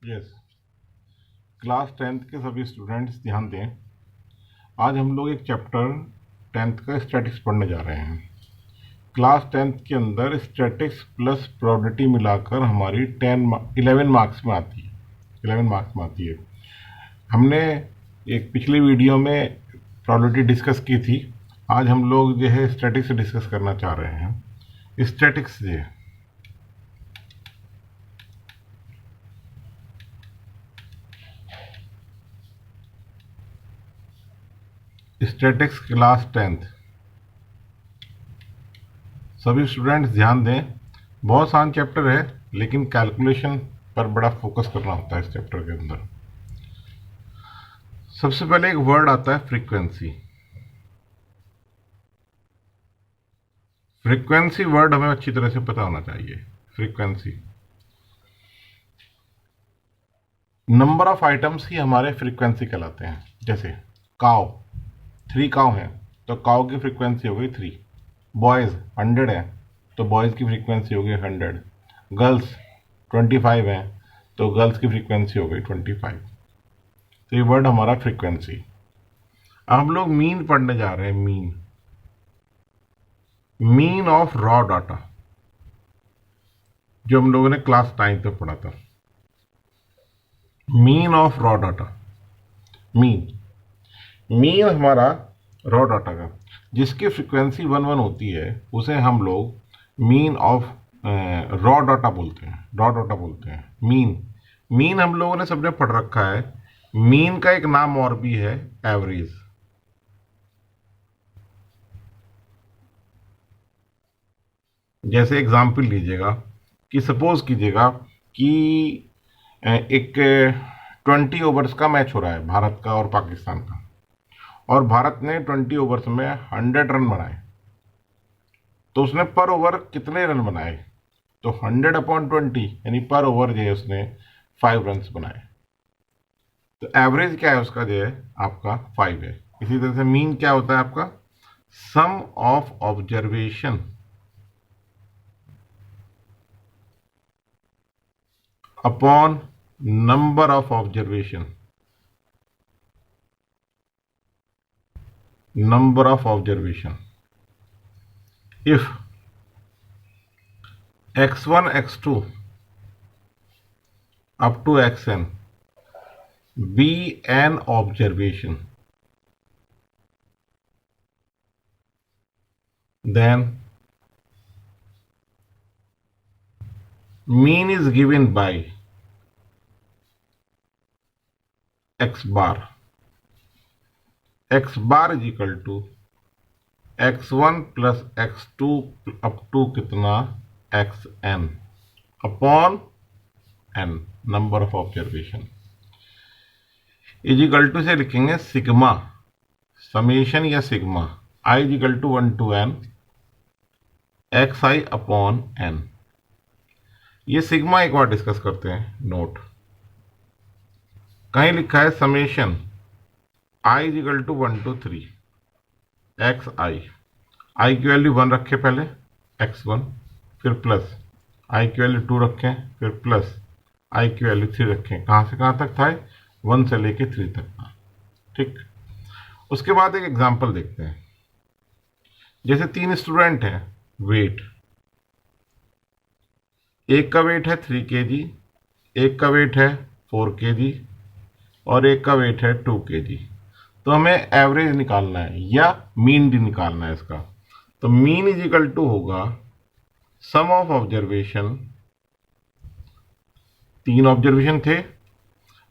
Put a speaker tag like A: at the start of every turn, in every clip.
A: Yes. Class 10th के सभी students ध्यान दें। आज हम लोग एक चैप्टर 10th का स्टैटिक्स पढ़ने जा रहे हैं। क्लास 10th के अंदर स्टैटिक्स प्लस प्रोबेबिलिटी मिलाकर हमारी 11 मार्क्स में आती है। 11 मार्क्स में आती है। हमने एक पिछली वीडियो में प्रोबेबिलिटी डिस्कस की थी। आज हम लोग जो है स्टैटिक्स डिस्कस करना चाह रहे हैं। स्टैटिक्स जो है स्टैटिक्स क्लास 10th सभी स्टूडेंट्स ध्यान दें। बहुत आसान चैप्टर है लेकिन कैलकुलेशन पर बड़ा फोकस करना होता है इस चैप्टर के अंदर। सबसे पहले एक वर्ड आता है फ्रीक्वेंसी। फ्रीक्वेंसी वर्ड हमें अच्छी तरह से पता होना चाहिए। फ्रीक्वेंसी नंबर ऑफ आइटम्स ही हमारे फ्रीक्वेंसी कहलाते हैं। जैसे काव, 3 काव हैं तो काव की फ्रीक्वेंसी हो गई 3। बॉयज 100 है तो बॉयज की फ्रीक्वेंसी हो गई 100। गर्ल्स 25 हैं तो गर्ल्स की फ्रीक्वेंसी हो गई 25। तो ये वर्ड हमारा फ्रीक्वेंसी। अब हम लोग मीन पढ़ने जा रहे हैं। मीन ऑफ रॉ डाटा जो हम लोगों ने क्लास 9 में पढ़ा था। Mean of raw data. Mean हमारा रॉ डाटा का जिसकी फ्रीक्वेंसी 1 होती है उसे हम लोग मीन ऑफ रॉ डाटा बोलते हैं। मीन हम लोगों ने सबने पढ़ रखा है। मीन का एक नाम और भी है, एवरेज। जैसे एग्जाम्पल लीजिएगा कि सपोज कीजिएगा कि एक 20 ओवर्स का मैच हो रहा है भारत का और पाकिस्तान का, और भारत ने 20 ओवर्स में 100 रन बनाए। तो उसने पर ओवर कितने रन बनाए? तो 100/20 यानी पर ओवर जो है उसने 5 रन बनाए। तो एवरेज क्या है उसका जो है आपका 5 है। इसी तरह से मीन क्या होता है आपका? Sum of observation upon number of observation. If x1 x2 up to xn be an observation, then mean is given by x bar is equal to x1 plus x2 up to कितना xn upon n number of observation is equal to से लिखेंगे sigma summation या sigma i is equal to 1 to n xi अपॉन n। ये sigma एक बार discuss करते हैं। नोट कहीं लिखा है summation i is equal to 1 to 3 x i की वैल्यू 1 रखे पहले x1, फिर प्लस आई की वैल्यू 2 रखें, फिर प्लस आई की वैल्यू 3 रखें। कहाँ से कहाँ तक था? 1 से लेके 3 तक था। ठीक। उसके बाद एक एग्जांपल देखते हैं। जैसे 3 स्टूडेंट हैं, वेट, एक का वेट है 3 kg, एक का वेट है 4 kg और एक का वेट है 2 kg। तो हमें एवरेज निकालना है या मीन भी निकालना है इसका। तो मीन इज इक्वल टू होगा सम ऑफ ऑब्जर्वेशन, 3 ऑब्जर्वेशन थे,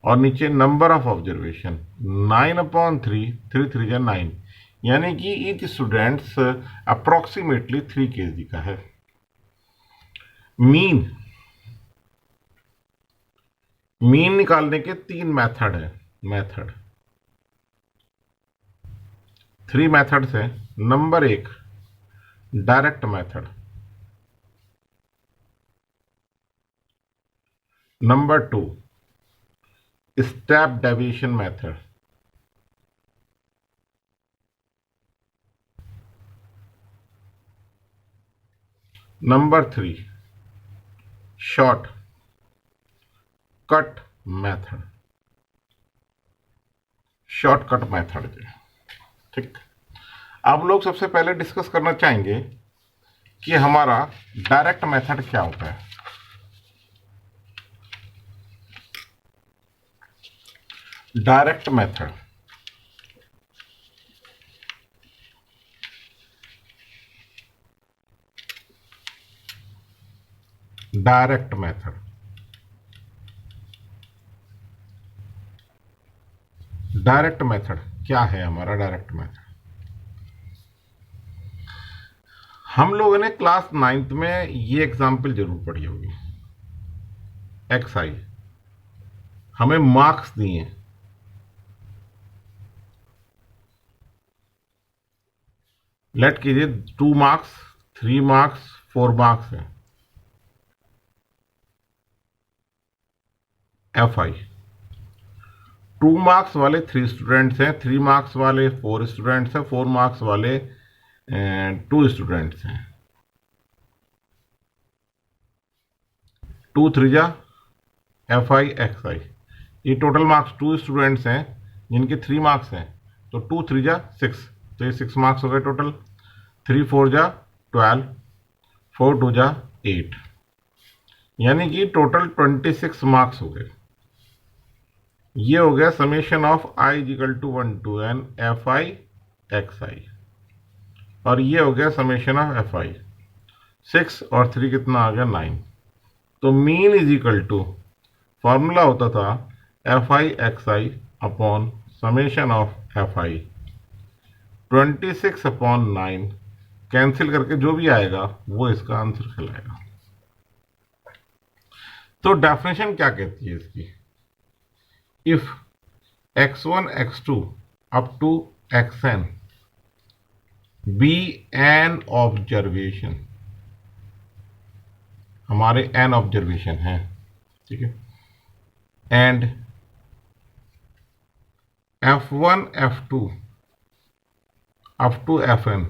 A: और नीचे नंबर ऑफ ऑब्जर्वेशन 9/3, 3 3 जा 9, यानी कि ईच स्टूडेंट्स अप्रोक्सीमेटली 3 kg का है। मीन निकालने के 3 मेथड है। 3 मेथड्स है। Number 1 direct method, number 2 step deviation method, number 3 short cut method, shortcut method जो है, ठीक। अब लोग सबसे पहले डिस्कस करना चाहेंगे कि हमारा डायरेक्ट मेथड क्या होता है। Direct method, direct method, direct method क्या है हमारा डायरेक्ट मेथड। हम लोगों ने क्लास 9th में ये एग्जाम्पल जरूर पढ़ी होगी। एक्स आई, हमें मार्क्स दिए, लेट कीजिए 2 मार्क्स, 3 मार्क्स, 4 मार्क्स है। एफ आई, 2 मार्क्स वाले 3 स्टूडेंट्स हैं, 3 मार्क्स वाले 4 स्टूडेंट्स हैं, 4 मार्क्स वाले 2 स्टूडेंट्स हैं। 2 3 एफ आई एक्स आई, ये टोटल मार्क्स 2 स्टूडेंट्स हैं जिनके 3 मार्क्स हैं, तो 2 3 6, तो ये 6 मार्क्स हो गए टोटल। 3 4 12, 4 2 8, यानी कि टोटल 26 मार्क्स हो गए। ये हो गया summation of i equal to 1 to n F I x i, और ये हो गया समेशन ऑफ एफ आई। 6 और 3 कितना आ गया 9। तो mean is equal to, formula होता था F I x I upon summation of F I. 26 अपॉन 9 कैंसिल करके जो भी आएगा वो इसका आंसर कहलाएगा। तो डेफिनेशन क्या कहती है इसकी, if x1 x2 up to xn be an observation, हमारे n ऑब्जर्वेशन है, ठीक है, and f1 f2 up to fn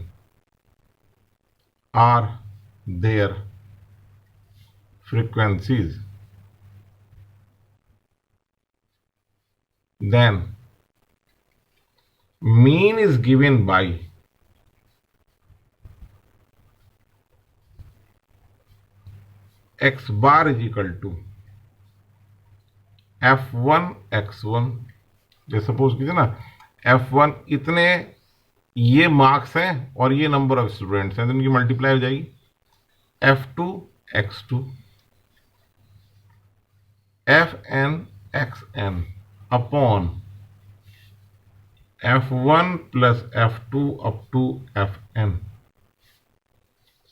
A: are their frequencies, then mean is given by x bar is equal to f1 x1, जैसे suppose कीजिए ना f1 इतने ये marks हैं और ये नंबर ऑफ स्टूडेंट्स हैं, तो इनकी मल्टीप्लाई हो जाएगी f2 x2 fn xn upon f1 plus f2 up to fn।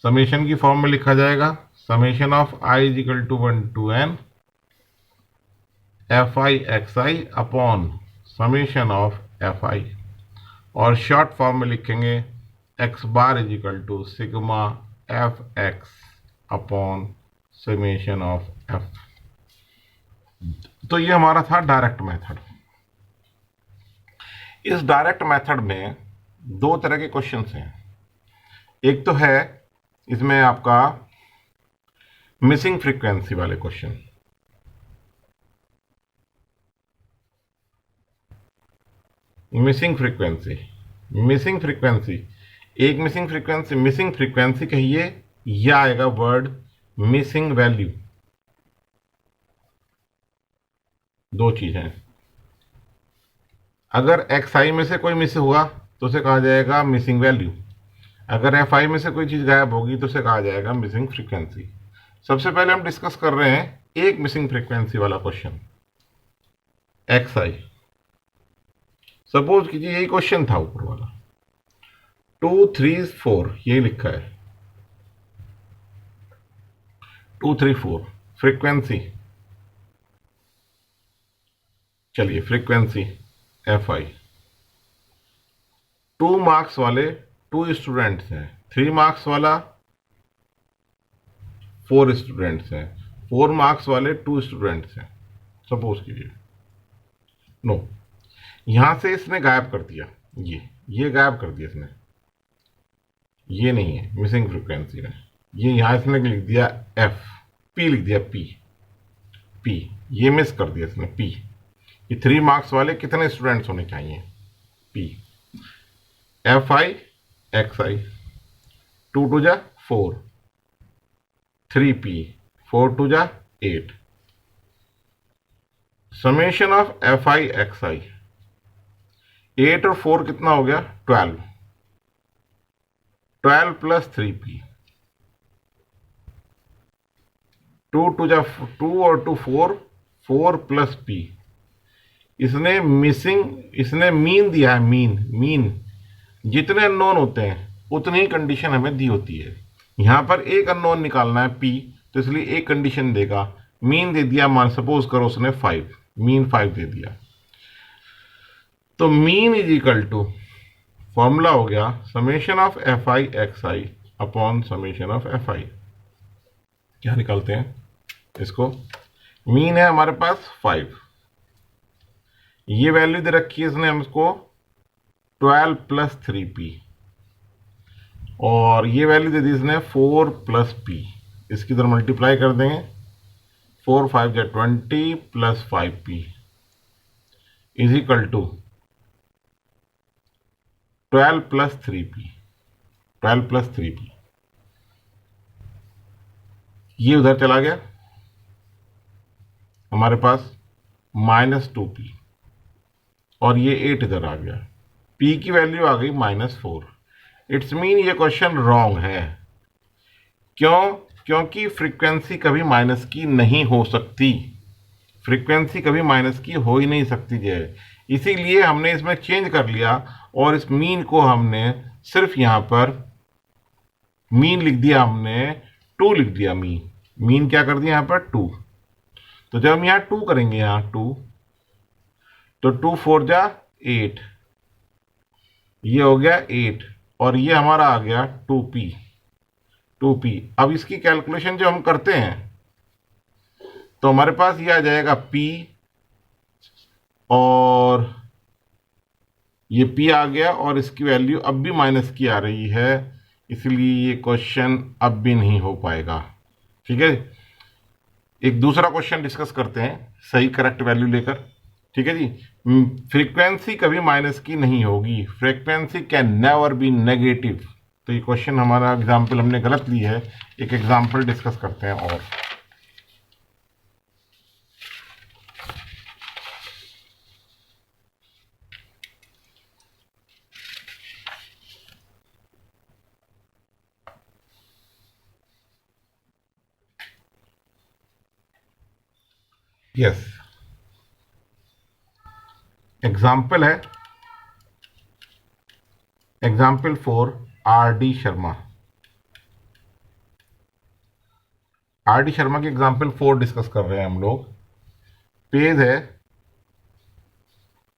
A: Summation की फॉर्म में लिखा जाएगा summation of I is equal to 1 to n F I x I upon summation of F I, और short form में लिखेंगे X bar is equal to sigma F X upon summation of F. तो ये हमारा था direct method. इस direct method में 2 तरह के क्वेश्चंस हैं। एक तो है इसमें आपका मिसिंग फ्रीक्वेंसी वाले क्वेश्चन, मिसिंग फ्रीक्वेंसी, एक मिसिंग फ्रीक्वेंसी कहिए या आएगा वर्ड मिसिंग वैल्यू, 2 चीजें। अगर एक्स आई में से कोई मिस हुआ तो उसे कहा जाएगा मिसिंग वैल्यू, अगर एफ आई में से कोई चीज गायब होगी तो उसे कहा जाएगा मिसिंग फ्रीक्वेंसी। सबसे पहले हम डिस्कस कर रहे हैं एक मिसिंग फ्रीक्वेंसी वाला क्वेश्चन, एक्स आई। सपोज कीजिए यही क्वेश्चन था ऊपर वाला, 2 3 4 ये लिखा है 2 3 4 फ्रीक्वेंसी। चलिए फ्रीक्वेंसी एफ आई, 2 मार्क्स वाले 2 स्टूडेंट्स हैं, 3 मार्क्स वाला 4 स्टूडेंट्स हैं, 4 मार्क्स वाले 2 स्टूडेंट्स हैं। सपोज कीजिए नो, यहां से इसने गायब कर दिया, ये गायब कर दिया इसने, ये नहीं है मिसिंग फ्रीक्वेंसी में, ये यहां इसने लिख दिया एफ, पी लिख दिया, पी ये मिस कर दिया इसने पी। ये 3 मार्क्स वाले कितने स्टूडेंट्स होने चाहिए? पी एफ आई एक्स आई, 2 2 जा 4, 3 पी, 4 2 जा 8, summation of F I x I, 8 और 4 कितना हो गया? 12, 12 प्लस 3 पी, 2 2 जा 2 और 2 4, 4 प्लस पी। इसने मीन दिया है, मीन जितने अननोन होते हैं उतनी ही कंडीशन हमें दी होती है। यहां पर एक अननोन निकालना है पी, तो इसलिए एक कंडीशन देगा। मीन दे दिया, मान सपोज करो उसने 5, मीन 5 दे दिया, तो mean is equal to, formula हो गया summation of F I x I upon summation of F I. क्या निकालते हैं इसको? मीन है हमारे पास 5, ये वैल्यू दे रखी है इसने हमको 12 प्लस 3 पी, और ये वैल्यू दे दी इसने 4 प्लस पी। इसकी तरह मल्टीप्लाई कर देंगे, 4 5 जा 20 plus 5 P is equal to 12 plus 3 P, 12 plus 3 P. ये उधर चला गया, हमारे पास -2 पी, और ये 8 इधर आ गया। पी की वैल्यू आ गई -4। इट्स मीन ये क्वेश्चन रॉन्ग है। क्यों? क्योंकि फ्रीक्वेंसी कभी माइनस की नहीं हो सकती, फ्रीक्वेंसी कभी माइनस की हो ही नहीं सकती है। इसीलिए हमने इसमें चेंज कर लिया और इस मीन को हमने सिर्फ यहां पर मीन लिख दिया, हमने 2 लिख दिया। मीन क्या कर दिया यहां पर? 2। तो जब हम यहां 2 करेंगे, यहां 2, तो 2 4 जा 8, ये हो गया 8, और ये हमारा आ गया 2p, 2p। अब इसकी कैलकुलेशन जो हम करते हैं तो हमारे पास ये आ जाएगा p, और ये p आ गया, और इसकी वैल्यू अब भी माइनस की आ रही है, इसलिए ये क्वेश्चन अब भी नहीं हो पाएगा। ठीक है, एक दूसरा क्वेश्चन डिस्कस करते हैं सही करेक्ट वैल्यू लेकर। ठीक है जी, फ्रीक्वेंसी कभी माइनस की नहीं होगी, frequency can never be negative. तो ये क्वेश्चन हमारा एग्जाम्पल हमने गलत ली है, एक एग्जाम्पल डिस्कस करते हैं। और यस, एग्जाम्पल है example 4 R D Sharma. R D Sharma की एग्जाम्पल 4 डिस्कस कर रहे हैं हम लोग। पेज है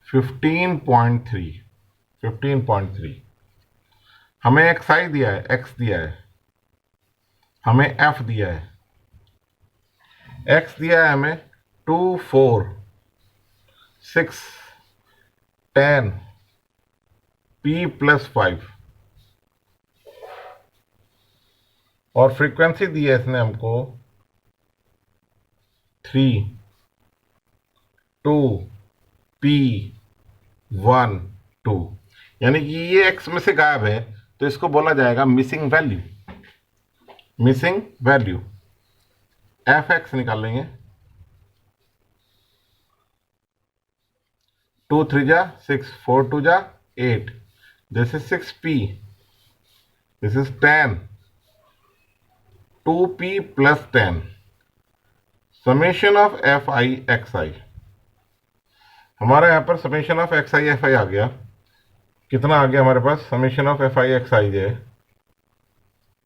A: 15.3, 15.3। हमें एक्स आई दिया है, एक्स दिया है, हमें एफ दिया है। एक्स दिया है हमें 2 4 6 10 p प्लस 5, और फ्रीक्वेंसी दी है इसने हमको 3 2 p 1 2, यानी कि ये एक्स में से गायब है, तो इसको बोला जाएगा missing value. Missing value F x निकाल लेंगे, 2 3 जा 6, 4 2 जा 8, this is 6p, this is 10, 2p plus 10, summation of F I x I. हमारा यहां पर summation of X I F I आ गया। कितना आ गया हमारे पास? Summation of F I x I है,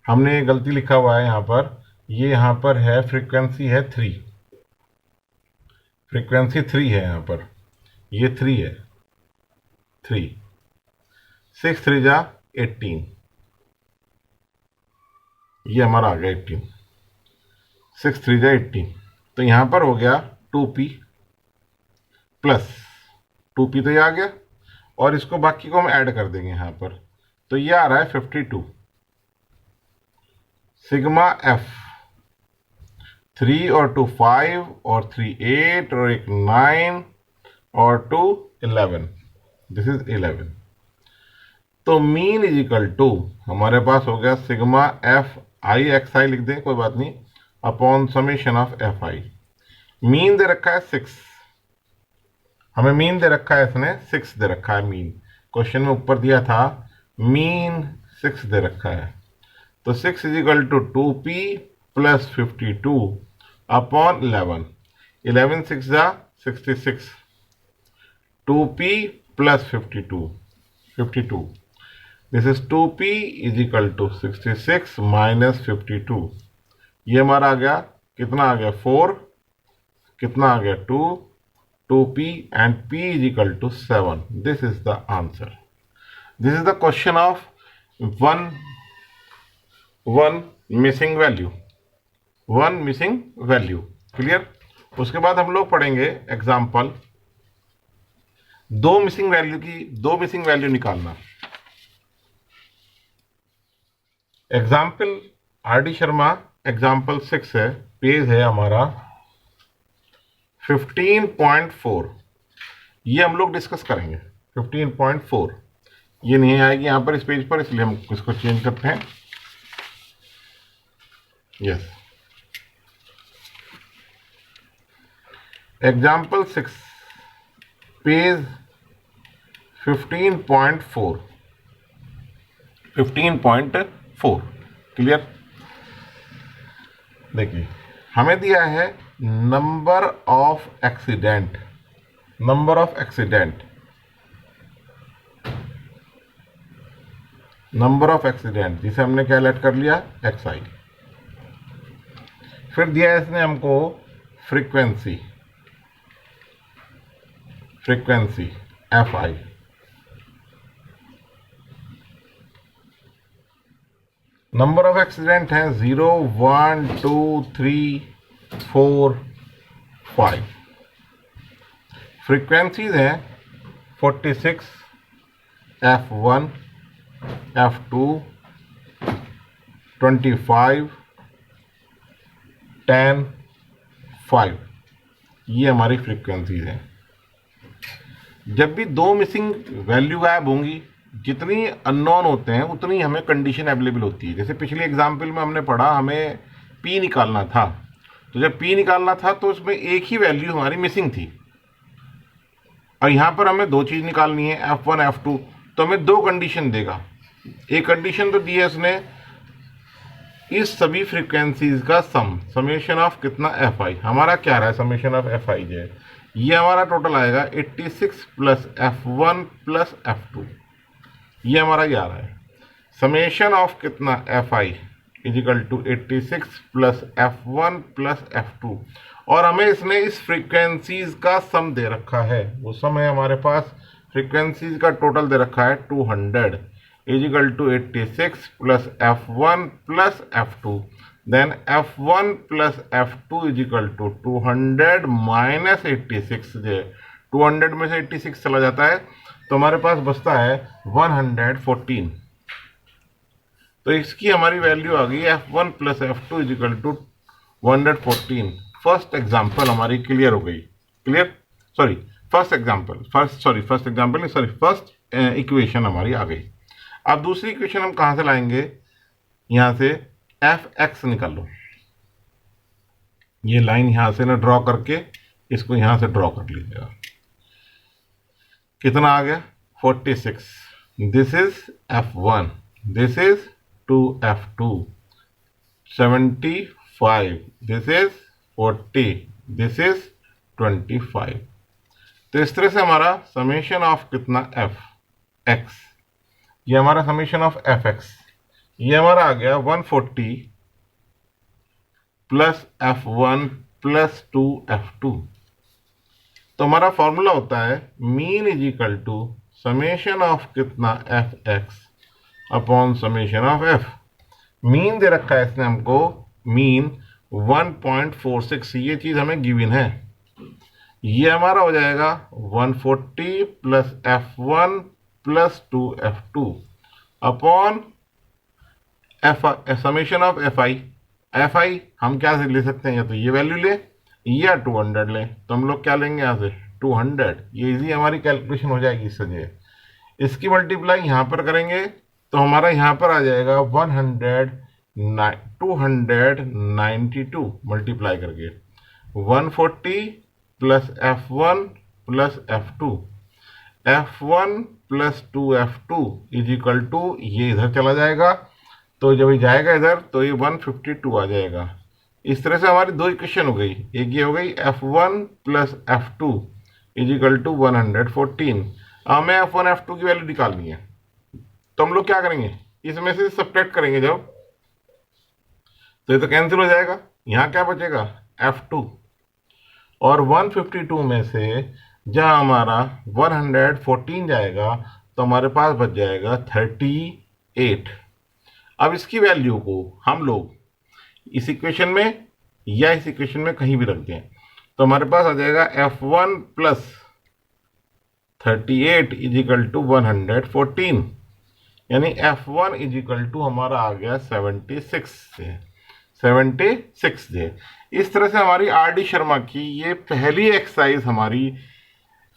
A: हमने गलती लिखा हुआ है यहां पर, ये यहां पर है फ्रीक्वेंसी है 3, फ्रीक्वेंसी 3 है यहां पर, ये 3 है, 3, 6 3 जा 18, ये हमारा आ गया 18, 6 3 जा 18। तो यहां पर हो गया 2p प्लस 2p, तो ये आ गया, और इसको बाकी को हम ऐड कर देंगे यहां पर, तो ये आ रहा है 52 सिग्मा एफ। 3 और 2 5 और 3 8 और एक 9 और 2 11, दिस इज 11। तो मीन इज इक्वल टू हमारे पास हो गया सिग्मा एफ आई एक्स आई लिख दें, कोई बात नहीं, upon summation of F I. Mean दे रखा है 6, हमें मीन दे रखा है, इसने 6 दे रखा है मीन। क्वेश्चन में ऊपर दिया था मीन 6 दे रखा है, तो 6 is equal to 2p plus 52 upon 11। 11 6 जा 66, 2p plus 52, this is 2p is equal to 66 minus 52। ये हमारा आ गया, कितना आ गया 4, कितना आ गया 2, 2p and p is equal to 7. This is the answer. This is the question of one missing value, one missing value. Clear? उसके बाद हम लोग पढ़ेंगे एग्जाम्पल दो मिसिंग वैल्यू निकालना। Example R D Sharma example 6 है, पेज है हमारा 15.4। ये हम लोग डिस्कस करेंगे 15.4। ये नहीं आएगी यहां पर इस पेज पर, इसलिए हम इसको चेंज करते हैं। Yes, example 6 page 15.4। क्लियर? देखिए हमें दिया है नंबर ऑफ एक्सीडेंट, जिसे हमने क्या लेट कर लिया xi। फिर दिया है इसने हमको frequency fi। Number of accident है 0 1 2 3 4 5। फ्रीक्वेंसीज हैं 46 f1 f2 25 10 5। ये हमारी फ्रीक्वेंसीज हैं। जब भी दो मिसिंग वैल्यू गायब होंगी, जितनी अननोन होते हैं उतनी हमें कंडीशन अवेलेबल होती है। जैसे पिछले एग्जाम्पल में हमने पढ़ा, हमें p निकालना था, तो जब p निकालना था तो उसमें एक ही वैल्यू हमारी मिसिंग थी, और यहाँ पर हमें दो चीज़ निकालनी है f1 f2, तो हमें दो कंडीशन देगा। एक कंडीशन तो दी है उसने, इस सभी फ्रीक्वेंसीज का समेशन ऑफ कितना fi, हमारा क्या रहा है समेशन ऑफ fi जो है, ये हमारा टोटल आएगा 86 प्लस f1 प्लस f2। ये हमारा ये आ रहा है समेशन ऑफ कितना fi is equal to 86 plus f1 plus f2, और हमें इसने इस फ्रीक्वेंसीज का सम दे रखा है। वो सम है हमारे पास, फ्रीक्वेंसीज का टोटल दे रखा है 200 is equal to 86 plus f1 plus f2, then f1 plus f2 is equal to 200 minus 86। 200 में से 86 चला जाता है तो हमारे पास बचता है 114। तो इसकी हमारी वैल्यू आ गई f1 plus f2 is equal to 114। First example हमारी क्लियर हो गई। क्लियर? सॉरी फर्स्ट इक्वेशन हमारी आ गई। अब दूसरी इक्वेशन हम कहां से लाएंगे, यहां से fx निकालो। ये लाइन यहां से ना ड्रॉ करके इसको यहां से ड्रॉ कर लीजिएगा। कितना आ गया 46, this is f1, this is 2f2, 75, this is 40, this is 25। तो इस तरह से हमारा समेशन ऑफ कितना fx, ये हमारा समेशन ऑफ fx, ये हमारा आ गया 140 प्लस f1 प्लस 2f2। तो हमारा फॉर्मूला होता है mean is equal to summation of कितना fx upon summation of f। Mean दे रखा है इसने हमको, मीन 1.46, ये चीज हमें गिवन है। ये हमारा हो जाएगा 140 plus f1 plus 2f2 upon summation of fi। F I हम क्या से ले सकते हैं, या तो ये वैल्यू ले या 200 ले, तो हम लोग क्या लेंगे यहाँ से 200। ये इजी हमारी कैलकुलेशन हो जाएगी इस वजह। इसकी मल्टीप्लाई यहाँ पर करेंगे तो हमारा यहाँ पर आ जाएगा 292 मल्टीप्लाई करके 140 plus F1 plus F2, F1 plus 2F2 is equal to, ये इधर चला जाएगा तो जब ये जाएगा इधर तो ये 152 आ जाएगा। इस तरह से हमारी दो इक्वेशन हो गई, एक ये हो गई F1 plus F2 is equal to 114। हमें F1 F2 की वैल्यू निकालनी है, तो हम लोग क्या करेंगे, इसमें से सब्ट्रैक्ट करेंगे जब, तो ये तो कैंसिल हो जाएगा। यहाँ क्या बचेगा F2, और 152 में से जहाँ हमारा 114 जाएगा तो हमारे पास बच जाएगा 38। अब इसकी वैल्यू को हम लोग इस इक्वेशन में या इस इक्वेशन में कहीं भी रख दें तो हमारे पास आ जाएगा F1 plus 38 is equal to 114, यानी F1 इज इक्वल टू हमारा आ गया 76 जे। इस तरह से हमारी आर डी शर्मा की ये पहली एक्सरसाइज हमारी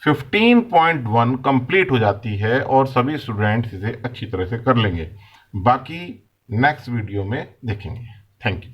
A: 15.1 कंप्लीट हो जाती है और सभी स्टूडेंट्स इसे अच्छी तरह से कर लेंगे। बाकी नेक्स्ट वीडियो में देखेंगे। Thank you.